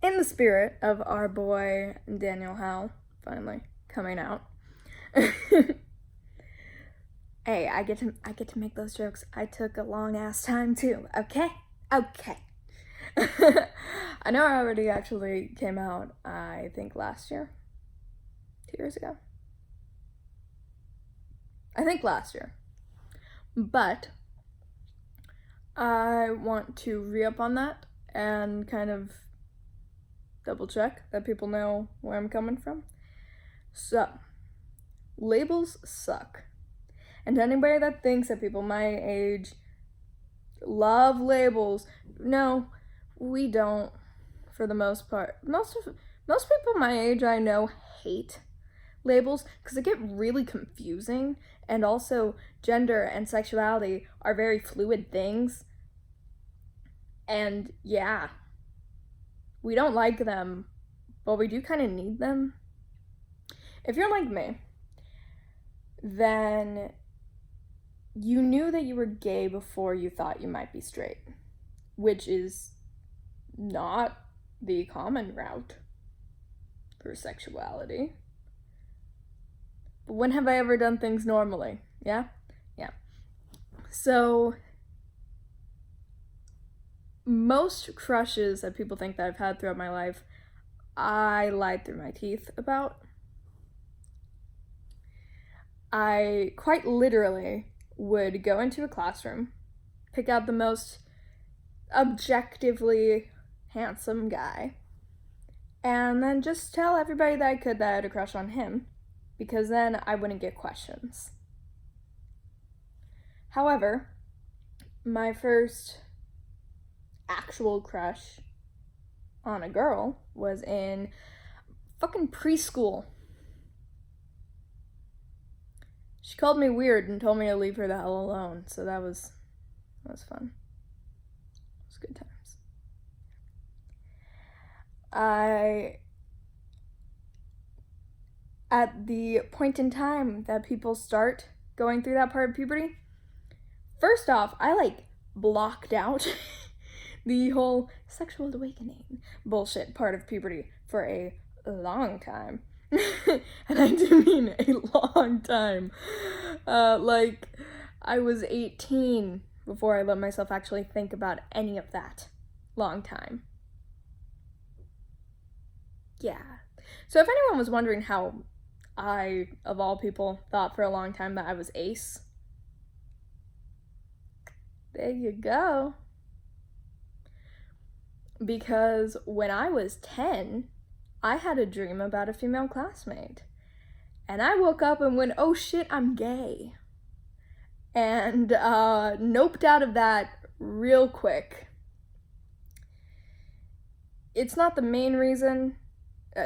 in the spirit of our boy Daniel Howe finally coming out. Hey, I get to make those jokes. I took a long ass time too. Okay. I know I already actually came out, I think last year. 2 years ago. I think last year. But I want to re-up on that and kind of double check that people know where I'm coming from. So, labels suck. And to anybody that thinks that people my age love labels, no, we don't, for the most part. Most people my age I know hate labels because they get really confusing, and also gender and sexuality are very fluid things. And yeah, we don't like them, but we do kind of need them. If you're like me, then you knew that you were gay before you thought you might be straight, which is not the common route for sexuality. But when have I ever done things normally? Yeah? So, most crushes that people think that I've had throughout my life, I lied through my teeth about. I quite literally would go into a classroom, pick out the most objectively handsome guy, and then just tell everybody that I could that I had a crush on him, because then I wouldn't get questions. However, my first actual crush on a girl was in fucking preschool. She called me weird and told me to leave her the hell alone, so that was fun. It was good times. At the point in time that people start going through that part of puberty, first off, I blocked out the whole sexual awakening bullshit part of puberty for a long time. And I do mean a long time. I was 18 before I let myself actually think about any of that. Long time. Yeah. So if anyone was wondering how I, of all people, thought for a long time that I was ace, there you go. Because when I was 10, I had a dream about a female classmate. And I woke up and went, oh shit, I'm gay. And noped out of that real quick. It's not the main reason.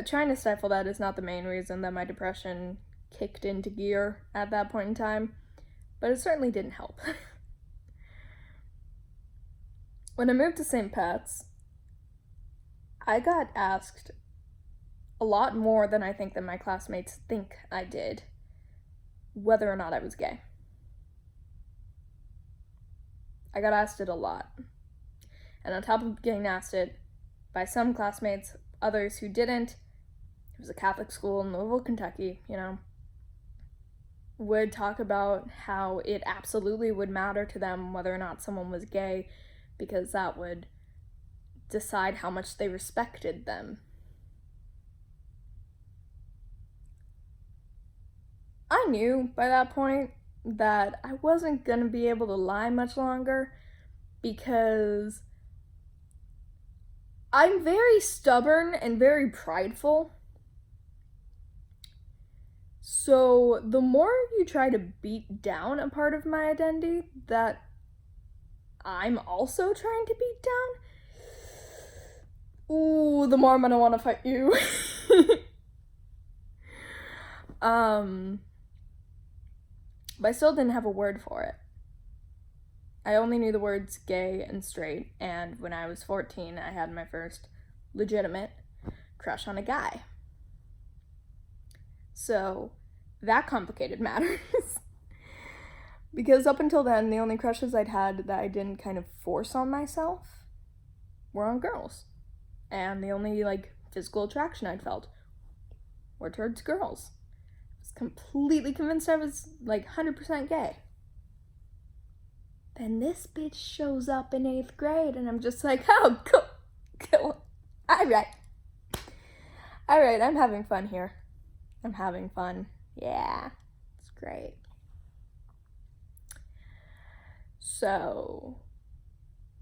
Trying to stifle that is not the main reason that my depression kicked into gear at that point in time. But it certainly didn't help. When I moved to St. Pat's, I got asked a lot more than I think that my classmates think I did, whether or not I was gay. I got asked it a lot. And on top of getting asked it by some classmates, others who didn't, it was a Catholic school in Louisville, Kentucky, would talk about how it absolutely would matter to them whether or not someone was gay, because that would decide how much they respected them. I knew by that point that I wasn't going to be able to lie much longer, because I'm very stubborn and very prideful. So the more you try to beat down a part of my identity that I'm also trying to beat down, ooh, the more I'm gonna want to fight you. But I still didn't have a word for it. I only knew the words gay and straight, and when I was 14, I had my first legitimate crush on a guy. So that complicated matters. Because up until then, the only crushes I'd had that I didn't kind of force on myself were on girls. and the only, like, physical attraction I'd felt were towards girls. I was completely convinced I was, like, 100% gay. Then this bitch shows up in 8th grade, and I'm just like, oh, cool. Alright, I'm having fun here. I'm having fun. Yeah, it's great. So,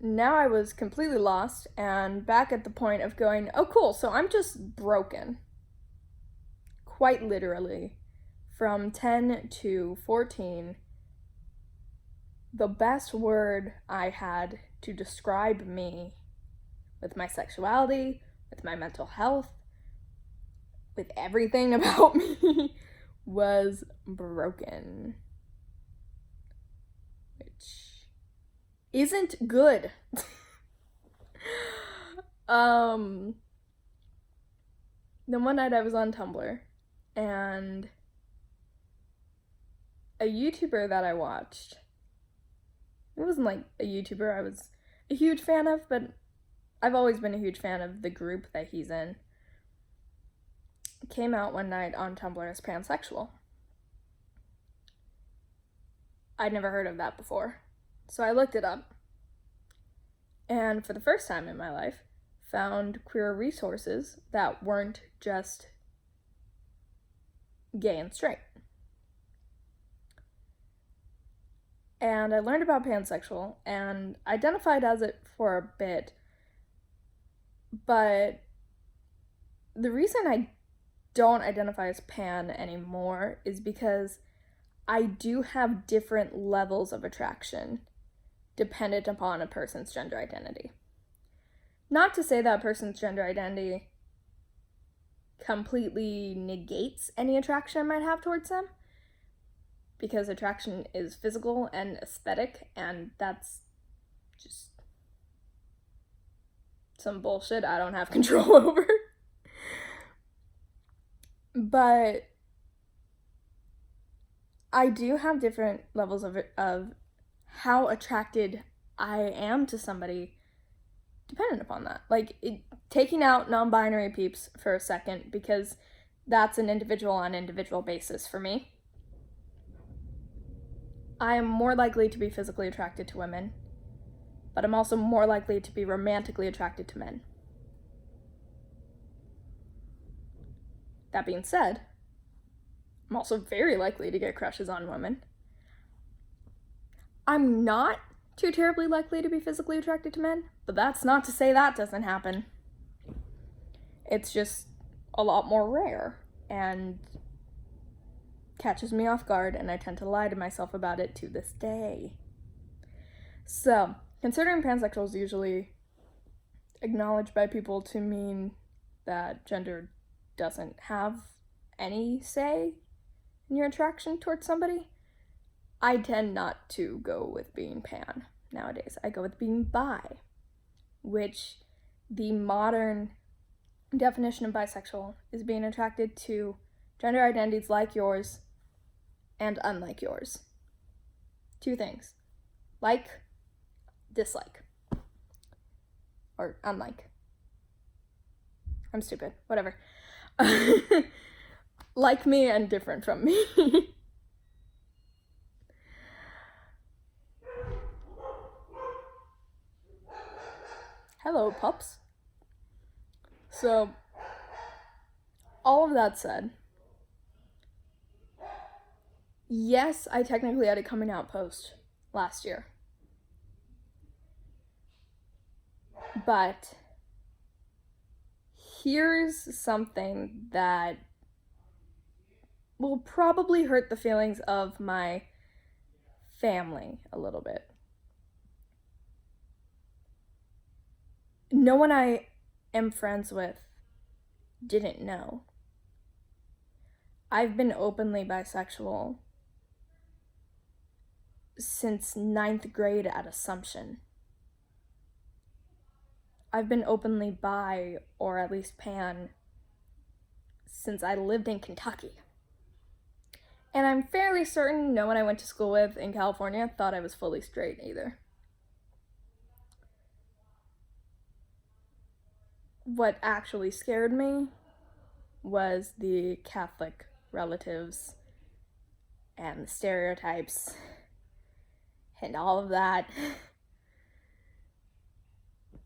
now I was completely lost and back at the point of going, oh cool, so I'm just broken. Quite literally. From 10 to 14, the best word I had to describe me with my sexuality, with my mental health, with everything about me was broken. Which isn't good. Then one night I was on Tumblr, and a YouTuber that I watched, it wasn't like a YouTuber I was a huge fan of, but I've always been a huge fan of the group that he's in, came out one night on Tumblr as pansexual. I'd never heard of that before, so I looked it up, and for the first time in my life, found queer resources that weren't just gay and straight. And I learned about pansexual and identified as it for a bit, but the reason I don't identify as pan anymore is because I do have different levels of attraction dependent upon a person's gender identity. Not to say that a person's gender identity completely negates any attraction I might have towards them, because attraction is physical and aesthetic, and that's just some bullshit I don't have control over. But I do have different levels of how attracted I am to somebody dependent upon that. Like, taking out non-binary peeps for a second, because that's an individual on individual basis for me. I am more likely to be physically attracted to women, but I'm also more likely to be romantically attracted to men. That being said, I'm also very likely to get crushes on women. I'm not too terribly likely to be physically attracted to men, but that's not to say that doesn't happen. It's just a lot more rare and catches me off guard, and I tend to lie to myself about it to this day. So, considering pansexual is usually acknowledged by people to mean that gender doesn't have any say in your attraction towards somebody, I tend not to go with being pan nowadays. I go with being bi, which the modern definition of bisexual is being attracted to gender identities like yours and unlike yours. Two things. Like, dislike. Or unlike. I'm stupid. Whatever. Like me and different from me. Hello, pups. So, all of that said, yes, I technically had a coming out post last year. But here's something that will probably hurt the feelings of my family a little bit. No one I am friends with didn't know. I've been openly bisexual since 9th grade at Assumption. I've been openly bi, or at least pan, since I lived in Kentucky. And I'm fairly certain no one I went to school with in California thought I was fully straight either. what actually scared me was the Catholic relatives and the stereotypes and all of that.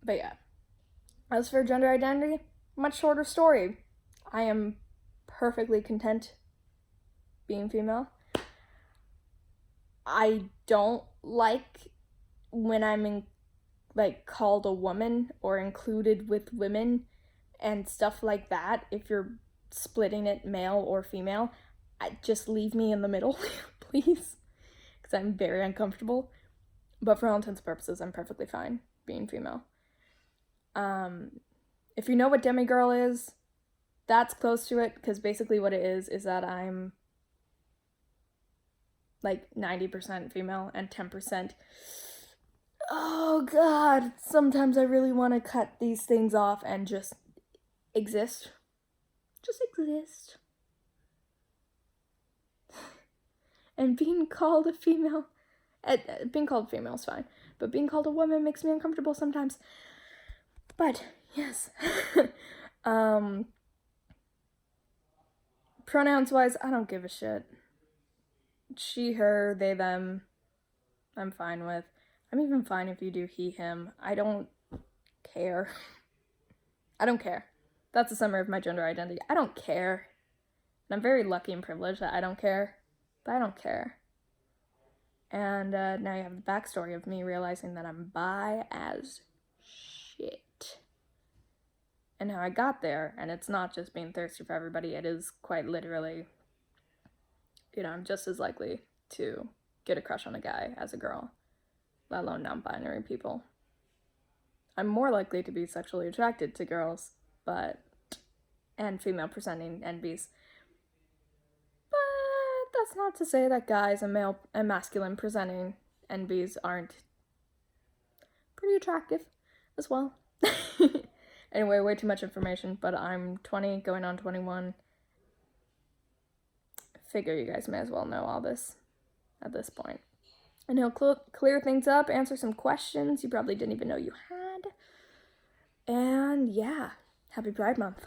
But yeah, as for gender identity, much shorter story. I am perfectly content being female. I don't like when I'm called a woman or included with women and stuff like that. If you're splitting it male or female, just leave me in the middle, please, because I'm very uncomfortable. But for all intents and purposes, I'm perfectly fine being female. If you know what demigirl is, that's close to it, because basically what it is that I'm 90% female and 10%. Oh god, sometimes I really want to cut these things off and just exist. Just exist. And being called a female, being called female is fine, but being called a woman makes me uncomfortable sometimes. But yes. Pronouns wise, I don't give a shit. She, her, they, them, I'm fine with. I'm even fine if you do he, him. I don't care. I don't care. That's a summary of my gender identity. I don't care. And I'm very lucky and privileged that I don't care. But I don't care. And now you have the backstory of me realizing that I'm bi as shit. And how I got there. And it's not just being thirsty for everybody. It is quite literally, I'm just as likely to get a crush on a guy as a girl, let alone non-binary people. I'm more likely to be sexually attracted to girls, and female presenting NBs. But that's not to say that guys and masculine presenting NBs aren't pretty attractive as well. Anyway, way too much information, but I'm 20, going on 21. Figure you guys may as well know all this at this point. And he'll clear things up, answer some questions you probably didn't even know you had. And yeah, happy Pride Month.